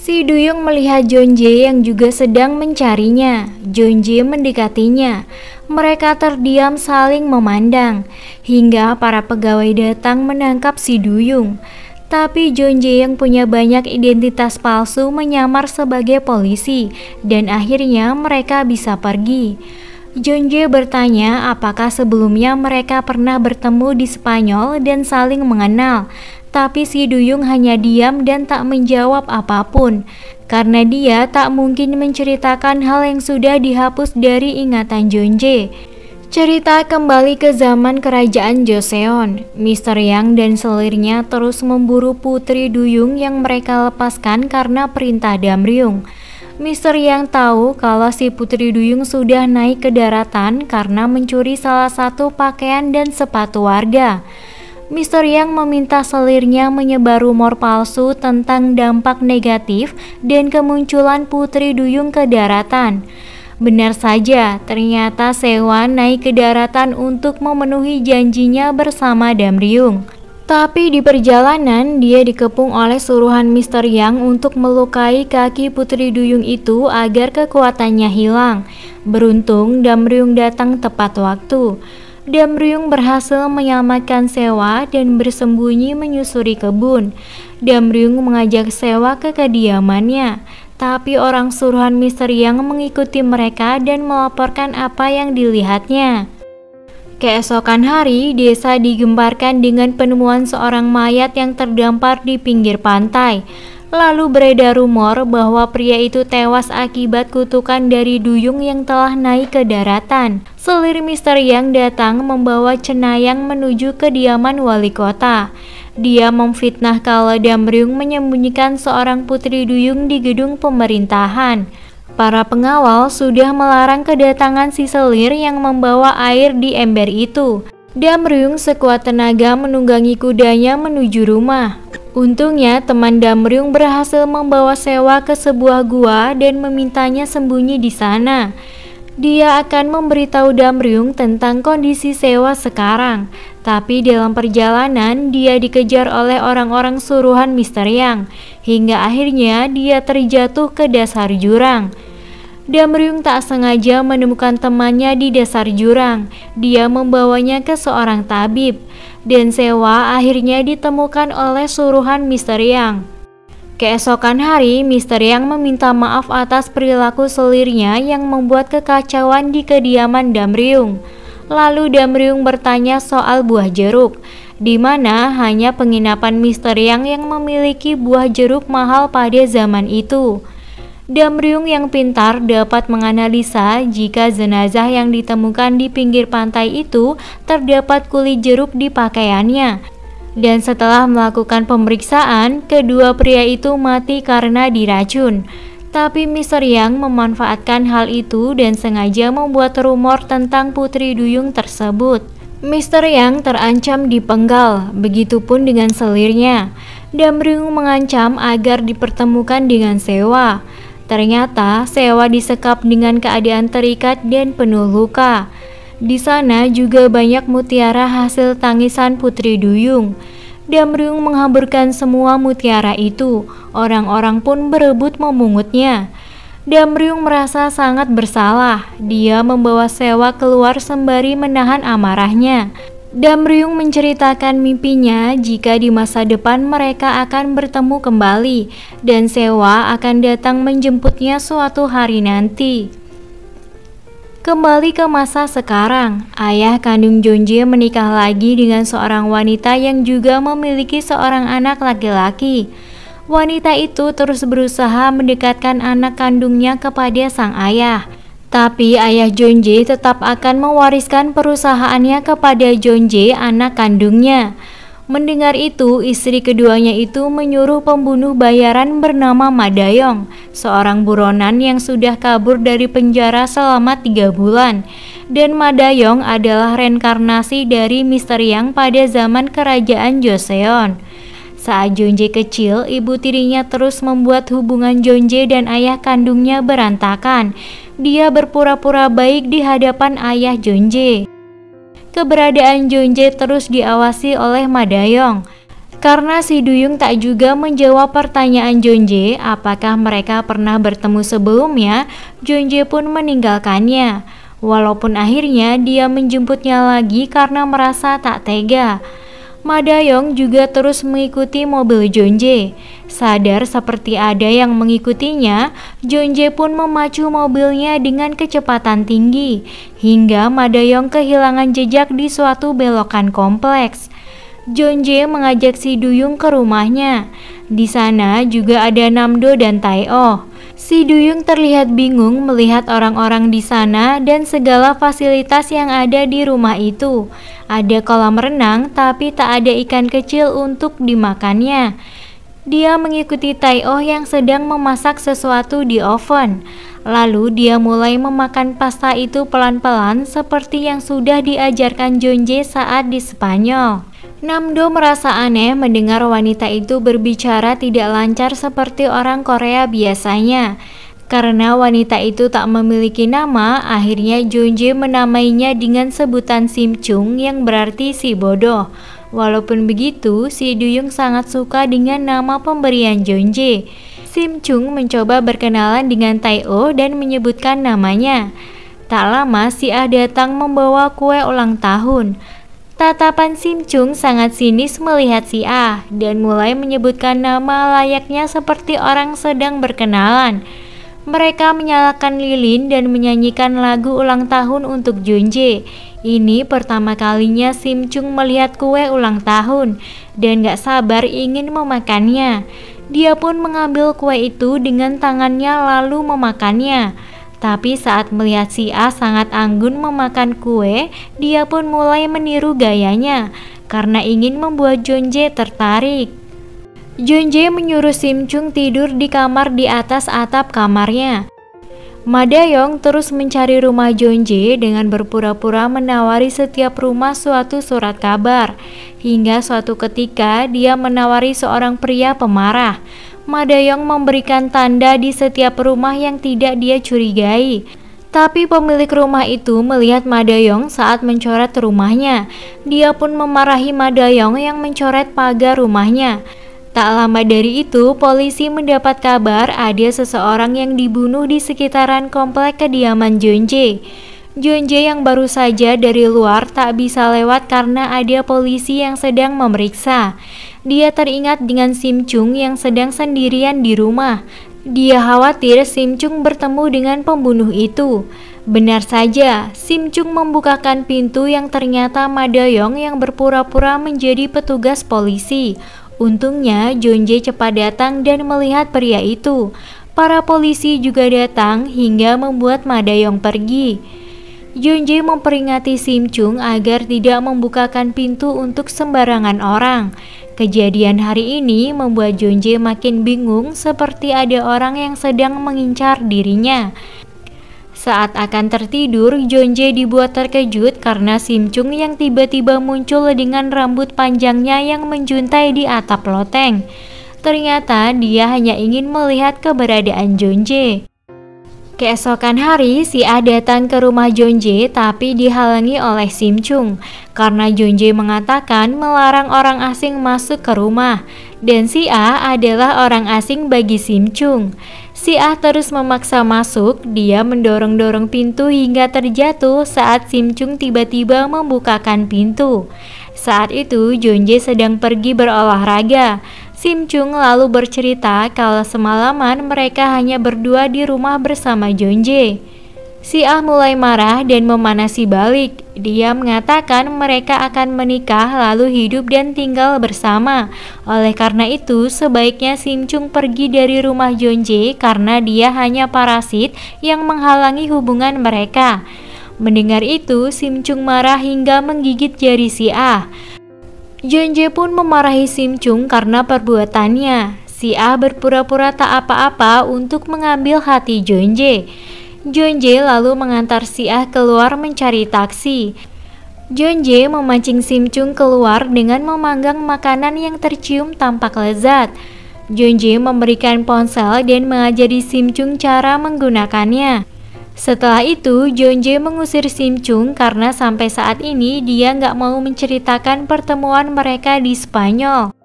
Si Duyung melihat Jeonjae yang juga sedang mencarinya. Jeonjae mendekatinya. Mereka terdiam saling memandang, hingga para pegawai datang menangkap si Duyung. Tapi Jeonjae yang punya banyak identitas palsu menyamar sebagai polisi, dan akhirnya mereka bisa pergi. Jeonjae bertanya apakah sebelumnya mereka pernah bertemu di Spanyol dan saling mengenal. Tapi si Duyung hanya diam dan tak menjawab apapun, karena dia tak mungkin menceritakan hal yang sudah dihapus dari ingatan Jeonjae. Cerita kembali ke zaman kerajaan Joseon. Mr. Yang dan selirnya terus memburu Putri Duyung yang mereka lepaskan karena perintah Damryung. Mr. Yang tahu kalau si Putri Duyung sudah naik ke daratan karena mencuri salah satu pakaian dan sepatu warga. Mr. Yang meminta selirnya menyebar rumor palsu tentang dampak negatif dan kemunculan Putri Duyung ke daratan. Benar saja, ternyata Sewa naik ke daratan untuk memenuhi janjinya bersama Damryung. Tapi di perjalanan dia dikepung oleh suruhan Mr. Yang untuk melukai kaki Putri Duyung itu agar kekuatannya hilang. Beruntung Damryung datang tepat waktu. Damryung berhasil menyelamatkan Sewa dan bersembunyi menyusuri kebun. Damryung mengajak Sewa ke kediamannya, tapi orang suruhan Mr. Yang mengikuti mereka dan melaporkan apa yang dilihatnya. Keesokan hari, desa digemparkan dengan penemuan seorang mayat yang terdampar di pinggir pantai. Lalu beredar rumor bahwa pria itu tewas akibat kutukan dari Duyung yang telah naik ke daratan. Selir Mr. Yang datang membawa cenayang menuju kediaman wali kota. Dia memfitnah kalau Damryung menyembunyikan seorang Putri Duyung di gedung pemerintahan. Para pengawal sudah melarang kedatangan si selir yang membawa air di ember itu. Damryung sekuat tenaga menunggangi kudanya menuju rumah. Untungnya teman Damryung berhasil membawa Sewa ke sebuah gua dan memintanya sembunyi di sana. Dia akan memberitahu Damryung tentang kondisi Sewa sekarang. Tapi dalam perjalanan dia dikejar oleh orang-orang suruhan Mr. Yang, hingga akhirnya dia terjatuh ke dasar jurang. Damryung tak sengaja menemukan temannya di dasar jurang. Dia membawanya ke seorang tabib, dan Sewa akhirnya ditemukan oleh suruhan Mr. Yang. Keesokan hari, Mr. Yang meminta maaf atas perilaku selirnya yang membuat kekacauan di kediaman Damryung. Lalu Damryung bertanya soal buah jeruk, di mana hanya penginapan Mr. Yang memiliki buah jeruk mahal pada zaman itu. Damryung yang pintar dapat menganalisa jika jenazah yang ditemukan di pinggir pantai itu terdapat kulit jeruk di pakaiannya. Dan setelah melakukan pemeriksaan, kedua pria itu mati karena diracun. Tapi Mr. Yang memanfaatkan hal itu dan sengaja membuat rumor tentang Putri Duyung tersebut. Mr. Yang terancam dipenggal, begitupun dengan selirnya. Damryung mengancam agar dipertemukan dengan Sewa. Ternyata Sewa disekap dengan keadaan terikat dan penuh luka. Di sana juga banyak mutiara hasil tangisan Putri Duyung. Damryung menghamburkan semua mutiara itu. Orang-orang pun berebut memungutnya. Damryung merasa sangat bersalah. Dia membawa Sewa keluar sembari menahan amarahnya. Damryung menceritakan mimpinya jika di masa depan mereka akan bertemu kembali dan Sewa akan datang menjemputnya suatu hari nanti. Kembali ke masa sekarang, ayah kandung Jeonjae menikah lagi dengan seorang wanita yang juga memiliki seorang anak laki-laki. Wanita itu terus berusaha mendekatkan anak kandungnya kepada sang ayah. Tapi ayah Jeonjae tetap akan mewariskan perusahaannya kepada Jeonjae, anak kandungnya. Mendengar itu, istri keduanya itu menyuruh pembunuh bayaran bernama Ma Dayong, seorang buronan yang sudah kabur dari penjara selama 3 bulan. Dan Ma Dayong adalah reinkarnasi dari Mr. Yang pada zaman kerajaan Joseon. Saat Jeonjae kecil, ibu tirinya terus membuat hubungan Jeonjae dan ayah kandungnya berantakan. Dia berpura-pura baik di hadapan ayah Jeonjae. Keberadaan Jeonjae terus diawasi oleh Ma Dayong. Karena si Duyung tak juga menjawab pertanyaan Jeonjae apakah mereka pernah bertemu sebelumnya, Jeonjae pun meninggalkannya. Walaupun akhirnya dia menjemputnya lagi karena merasa tak tega. Ma Da-yong juga terus mengikuti mobil Jeonjae. Sadar seperti ada yang mengikutinya, Jeonjae pun memacu mobilnya dengan kecepatan tinggi hingga Ma Da-yong kehilangan jejak di suatu belokan kompleks. Jeonjae mengajak si Duyung ke rumahnya. Di sana juga ada Namdo dan Tae-oh. Si Duyung terlihat bingung melihat orang-orang di sana dan segala fasilitas yang ada di rumah itu. Ada kolam renang tapi tak ada ikan kecil untuk dimakannya. Dia mengikuti Tae-oh yang sedang memasak sesuatu di oven. Lalu dia mulai memakan pasta itu pelan-pelan seperti yang sudah diajarkan Jeonjae saat di Spanyol. Namdo merasa aneh mendengar wanita itu berbicara tidak lancar seperti orang Korea biasanya. Karena wanita itu tak memiliki nama, akhirnya Jeonjae menamainya dengan sebutan Simchung yang berarti si bodoh. Walaupun begitu, si Duyung sangat suka dengan nama pemberian Jeonjae. Simchung mencoba berkenalan dengan Tae-oh dan menyebutkan namanya. Tak lama si Ah datang membawa kue ulang tahun. Tatapan Simchung sangat sinis melihat si Ah dan mulai menyebutkan nama layaknya seperti orang sedang berkenalan. Mereka menyalakan lilin dan menyanyikan lagu ulang tahun untuk Jeonjae. Ini pertama kalinya Simchung melihat kue ulang tahun dan gak sabar ingin memakannya. Dia pun mengambil kue itu dengan tangannya lalu memakannya. Tapi saat melihat si A sangat anggun memakan kue, dia pun mulai meniru gayanya karena ingin membuat Jeonjae tertarik. Jeonjae menyuruh Simchung tidur di kamar di atas atap kamarnya. Ma Da-yong terus mencari rumah Jeonjae dengan berpura-pura menawari setiap rumah suatu surat kabar. Hingga suatu ketika dia menawari seorang pria pemarah. Ma Da-yong memberikan tanda di setiap rumah yang tidak dia curigai. Tapi pemilik rumah itu melihat Ma Da-yong saat mencoret rumahnya. Dia pun memarahi Ma Da-yong yang mencoret pagar rumahnya. Tak lama dari itu, polisi mendapat kabar ada seseorang yang dibunuh di sekitaran komplek kediaman Jeonjae. Jeonjae yang baru saja dari luar tak bisa lewat karena ada polisi yang sedang memeriksa. Dia teringat dengan Simchung yang sedang sendirian di rumah. Dia khawatir Simchung bertemu dengan pembunuh itu. Benar saja, Simchung membukakan pintu yang ternyata Ma Da-yong yang berpura-pura menjadi petugas polisi. Untungnya Jeonjae cepat datang dan melihat pria itu. Para polisi juga datang hingga membuat Ma Da-yong pergi. Jeonjae memperingati Simchung agar tidak membukakan pintu untuk sembarangan orang. Kejadian hari ini membuat Jeonjae makin bingung seperti ada orang yang sedang mengincar dirinya. Saat akan tertidur, Jeonjae dibuat terkejut karena Simchung yang tiba-tiba muncul dengan rambut panjangnya yang menjuntai di atap loteng. Ternyata dia hanya ingin melihat keberadaan Jeonjae. Keesokan hari, si Ah datang ke rumah Jeonjae tapi dihalangi oleh Simchung karena Jeonjae mengatakan melarang orang asing masuk ke rumah dan si Ah adalah orang asing bagi Simchung. Si Ah terus memaksa masuk, dia mendorong-dorong pintu hingga terjatuh saat Simchung tiba-tiba membukakan pintu. Saat itu Jeonjae sedang pergi berolahraga. Simchung lalu bercerita kalau semalaman mereka hanya berdua di rumah bersama Jeonjae. Si Ah mulai marah dan memanasi balik. Dia mengatakan mereka akan menikah lalu hidup dan tinggal bersama. Oleh karena itu, sebaiknya Simchung pergi dari rumah Jeonjae karena dia hanya parasit yang menghalangi hubungan mereka. Mendengar itu, Simchung marah hingga menggigit jari si Ah. Jeonjae pun memarahi Simchung karena perbuatannya. Si Ah berpura-pura tak apa-apa untuk mengambil hati Jeonjae. Jeonjae lalu mengantar si Ah keluar mencari taksi. Jeonjae memancing Simchung keluar dengan memanggang makanan yang tercium tampak lezat. Jeonjae memberikan ponsel dan mengajari Simchung cara menggunakannya. Setelah itu, Jeonjae mengusir Simchung karena sampai saat ini dia nggak mau menceritakan pertemuan mereka di Spanyol.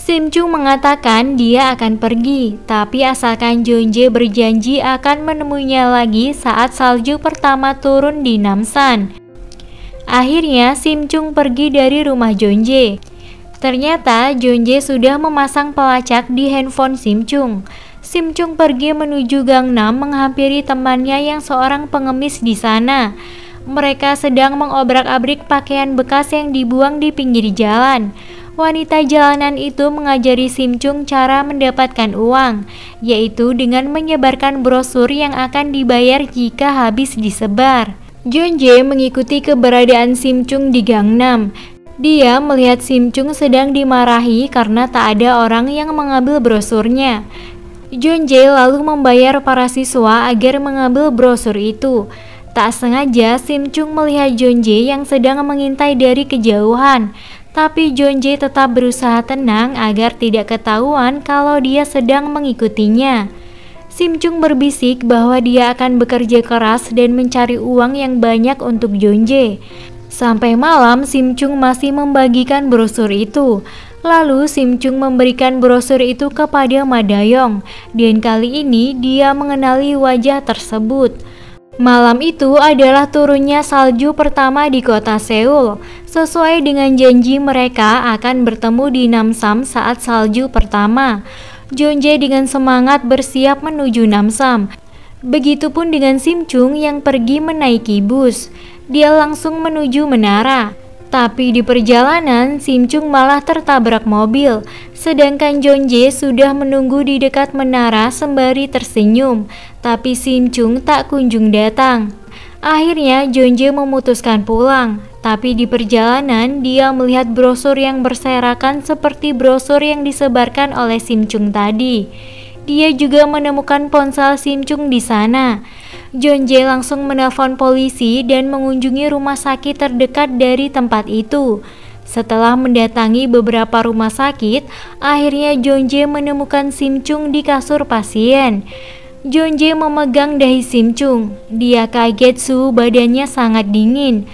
Sim Chung mengatakan dia akan pergi, tapi asalkan Jeonjae berjanji akan menemuinya lagi saat salju pertama turun di Namsan. Akhirnya Sim Chung pergi dari rumah Jeonjae. Ternyata Jeonjae sudah memasang pelacak di handphone Sim Chung. Sim Chung pergi menuju Gangnam menghampiri temannya yang seorang pengemis di sana. Mereka sedang mengobrak-abrik pakaian bekas yang dibuang di pinggir jalan. Wanita jalanan itu mengajari Sim Chung cara mendapatkan uang, yaitu dengan menyebarkan brosur yang akan dibayar jika habis disebar. Jeonjae mengikuti keberadaan Sim Chung di Gangnam. Dia melihat Sim Chung sedang dimarahi karena tak ada orang yang mengambil brosurnya. Jeonjae lalu membayar para siswa agar mengambil brosur itu. Tak sengaja Sim Chung melihat Jeonjae yang sedang mengintai dari kejauhan. Tapi Jeonjae tetap berusaha tenang agar tidak ketahuan kalau dia sedang mengikutinya. Sim Chung berbisik bahwa dia akan bekerja keras dan mencari uang yang banyak untuk Jeonjae. Sampai malam Sim Chung masih membagikan brosur itu. Lalu Sim Chung memberikan brosur itu kepada Ma Dayong, dan kali ini dia mengenali wajah tersebut. Malam itu adalah turunnya salju pertama di kota Seoul. Sesuai dengan janji mereka akan bertemu di Namsan saat salju pertama. Jeonjae dengan semangat bersiap menuju Namsan. Begitupun dengan Sim Chung yang pergi menaiki bus. Dia langsung menuju menara. Tapi di perjalanan Sim Chung malah tertabrak mobil. Sedangkan Jeonjae sudah menunggu di dekat menara sembari tersenyum. Tapi Sim Chung tak kunjung datang. Akhirnya Jeonjae memutuskan pulang. Tapi di perjalanan dia melihat brosur yang berserakan seperti brosur yang disebarkan oleh Sim Chung tadi. Dia juga menemukan ponsel Sim Chung di sana. Jeonjae langsung menelpon polisi dan mengunjungi rumah sakit terdekat dari tempat itu. Setelah mendatangi beberapa rumah sakit, akhirnya Jeonjae menemukan Sim Chung di kasur pasien. Jeonjae memegang dahi Sim Chung. Dia kaget suhu badannya sangat dingin.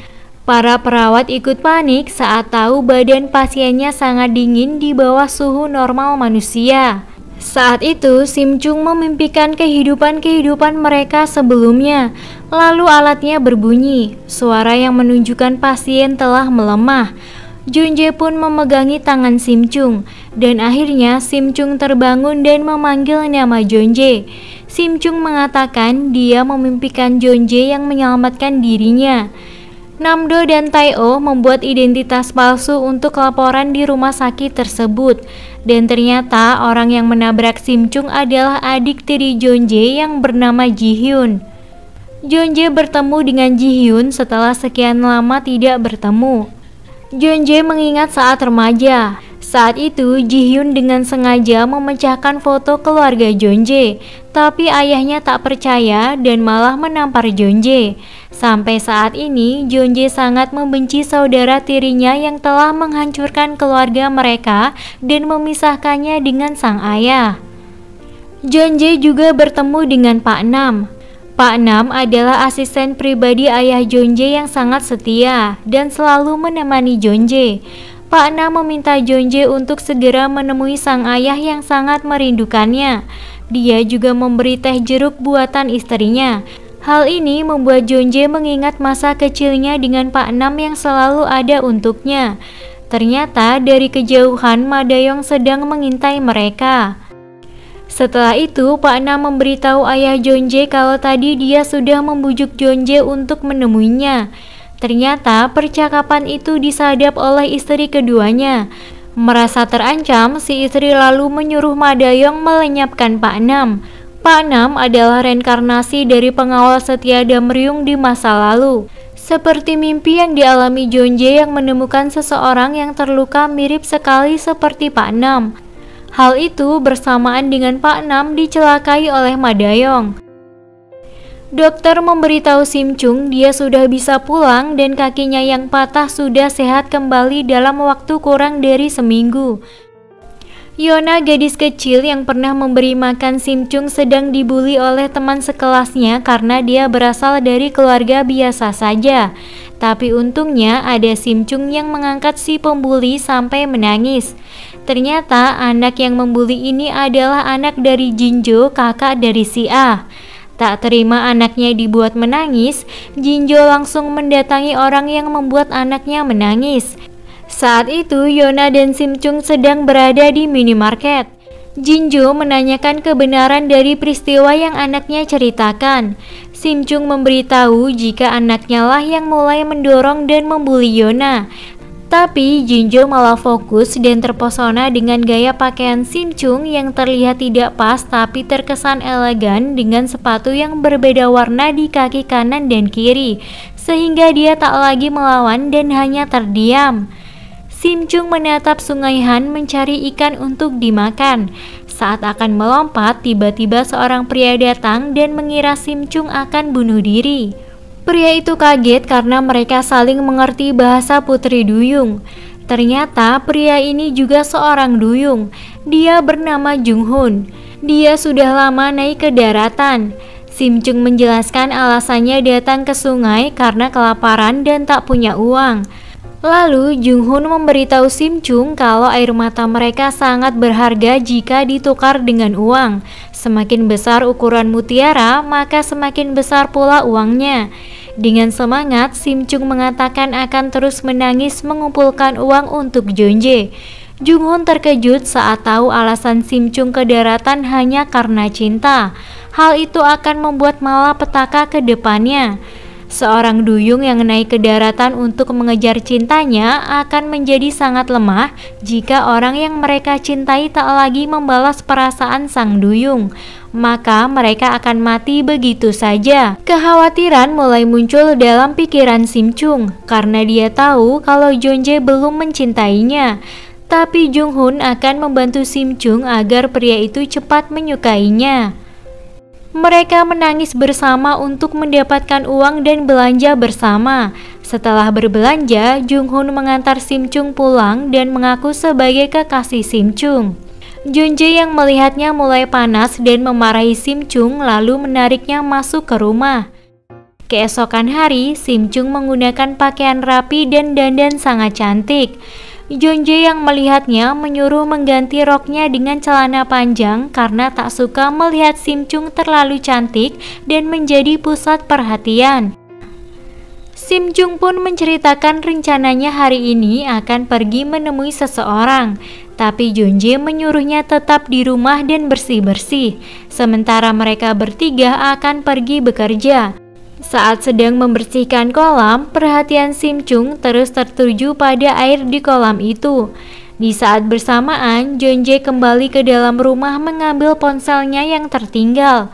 Para perawat ikut panik saat tahu badan pasiennya sangat dingin di bawah suhu normal manusia. Saat itu, Sim Chung memimpikan kehidupan mereka sebelumnya. Lalu alatnya berbunyi, suara yang menunjukkan pasien telah melemah. Jeonjae pun memegangi tangan Sim Chung, dan akhirnya Sim Chung terbangun dan memanggil nama Jeonjae. Sim Chung mengatakan dia memimpikan Jeonjae yang menyelamatkan dirinya. Namdo dan Tae-oh membuat identitas palsu untuk laporan di rumah sakit tersebut. Dan ternyata orang yang menabrak Sim Chung adalah adik tiri Jeonjae yang bernama Ji-hyun. Jeonjae bertemu dengan Ji-hyun setelah sekian lama tidak bertemu. Jeonjae mengingat saat remaja. Saat itu Ji-hyun dengan sengaja memecahkan foto keluarga Jeonjae, tapi ayahnya tak percaya dan malah menampar Jeonjae. Sampai saat ini Jeonjae sangat membenci saudara tirinya yang telah menghancurkan keluarga mereka dan memisahkannya dengan sang ayah. Jeonjae juga bertemu dengan Pak Nam. Pak Nam adalah asisten pribadi ayah Jeonjae yang sangat setia dan selalu menemani Jeonjae. Pak Nam meminta Jeonjae untuk segera menemui sang ayah yang sangat merindukannya. Dia juga memberi teh jeruk buatan istrinya. Hal ini membuat Jeonjae mengingat masa kecilnya dengan Pak Nam yang selalu ada untuknya. Ternyata dari kejauhan Ma Dayong sedang mengintai mereka. Setelah itu, Pak Nam memberitahu ayah Jeonjae kalau tadi dia sudah membujuk Jeonjae untuk menemuinya. Ternyata percakapan itu disadap oleh istri keduanya. Merasa terancam, si istri lalu menyuruh Ma Dayong melenyapkan Pak Nam. Pak Nam adalah reinkarnasi dari pengawal setia Damryung di masa lalu. Seperti mimpi yang dialami Jeonjae yang menemukan seseorang yang terluka mirip sekali seperti Pak Nam. Hal itu bersamaan dengan Pak Nam dicelakai oleh Ma Dayong. Dokter memberitahu Sim Chung dia sudah bisa pulang dan kakinya yang patah sudah sehat kembali dalam waktu kurang dari seminggu. Yona, gadis kecil yang pernah memberi makan Sim Chung, sedang dibully oleh teman sekelasnya karena dia berasal dari keluarga biasa saja. Tapi untungnya ada Sim Chung yang mengangkat si pembuli sampai menangis. Ternyata anak yang membuli ini adalah anak dari Jinjo, kakak dari si A. Tak terima anaknya dibuat menangis, Jinjo langsung mendatangi orang yang membuat anaknya menangis. Saat itu Yona dan Simchung sedang berada di minimarket. Jinjo menanyakan kebenaran dari peristiwa yang anaknya ceritakan. Simchung memberitahu jika anaknya lah yang mulai mendorong dan membuli Yona. Tapi Jinjo malah fokus dan terpesona dengan gaya pakaian Simchung yang terlihat tidak pas tapi terkesan elegan dengan sepatu yang berbeda warna di kaki kanan dan kiri, sehingga dia tak lagi melawan dan hanya terdiam. Simchung menatap Sungai Han mencari ikan untuk dimakan. Saat akan melompat, tiba-tiba seorang pria datang dan mengira Simchung akan bunuh diri. Pria itu kaget karena mereka saling mengerti bahasa Putri Duyung. Ternyata pria ini juga seorang duyung. Dia bernama Jung Hun. Dia sudah lama naik ke daratan. Simchung menjelaskan alasannya datang ke sungai karena kelaparan dan tak punya uang. Lalu Jung Hun memberitahu Simchung kalau air mata mereka sangat berharga jika ditukar dengan uang. Semakin besar ukuran mutiara, maka semakin besar pula uangnya. Dengan semangat, Simchung mengatakan akan terus menangis mengumpulkan uang untuk Jeonjae. Jung Hun terkejut saat tahu alasan Simchung ke daratan hanya karena cinta. Hal itu akan membuat malapetaka ke depannya. Seorang duyung yang naik ke daratan untuk mengejar cintanya akan menjadi sangat lemah jika orang yang mereka cintai tak lagi membalas perasaan sang duyung. Maka mereka akan mati begitu saja. Kekhawatiran mulai muncul dalam pikiran Simchung karena dia tahu kalau Jeonjae belum mencintainya. Tapi Jung Hun akan membantu Simchung agar pria itu cepat menyukainya. Mereka menangis bersama untuk mendapatkan uang dan belanja bersama. Setelah berbelanja, Jung Hun mengantar Simchung pulang dan mengaku sebagai kekasih Simchung. Jeonjae yang melihatnya mulai panas dan memarahi Simchung lalu menariknya masuk ke rumah. Keesokan hari, Simchung menggunakan pakaian rapi dan dandan sangat cantik. Jeonjae yang melihatnya menyuruh mengganti roknya dengan celana panjang karena tak suka melihat Simchung terlalu cantik dan menjadi pusat perhatian. Simchung pun menceritakan rencananya hari ini akan pergi menemui seseorang, tapi Jeonjae menyuruhnya tetap di rumah dan bersih-bersih, sementara mereka bertiga akan pergi bekerja. Saat sedang membersihkan kolam, perhatian Simchung terus tertuju pada air di kolam itu. Di saat bersamaan, Jeonjae kembali ke dalam rumah mengambil ponselnya yang tertinggal.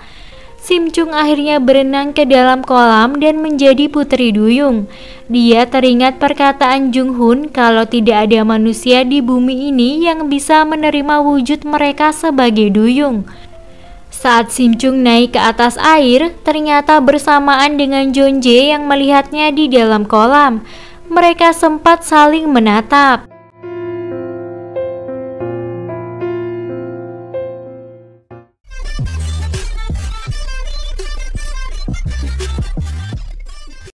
Simchung akhirnya berenang ke dalam kolam dan menjadi putri duyung. Dia teringat perkataan Jung Hun kalau tidak ada manusia di bumi ini yang bisa menerima wujud mereka sebagai duyung. Saat Simchung naik ke atas air, ternyata bersamaan dengan Jeonjae yang melihatnya di dalam kolam. Mereka sempat saling menatap.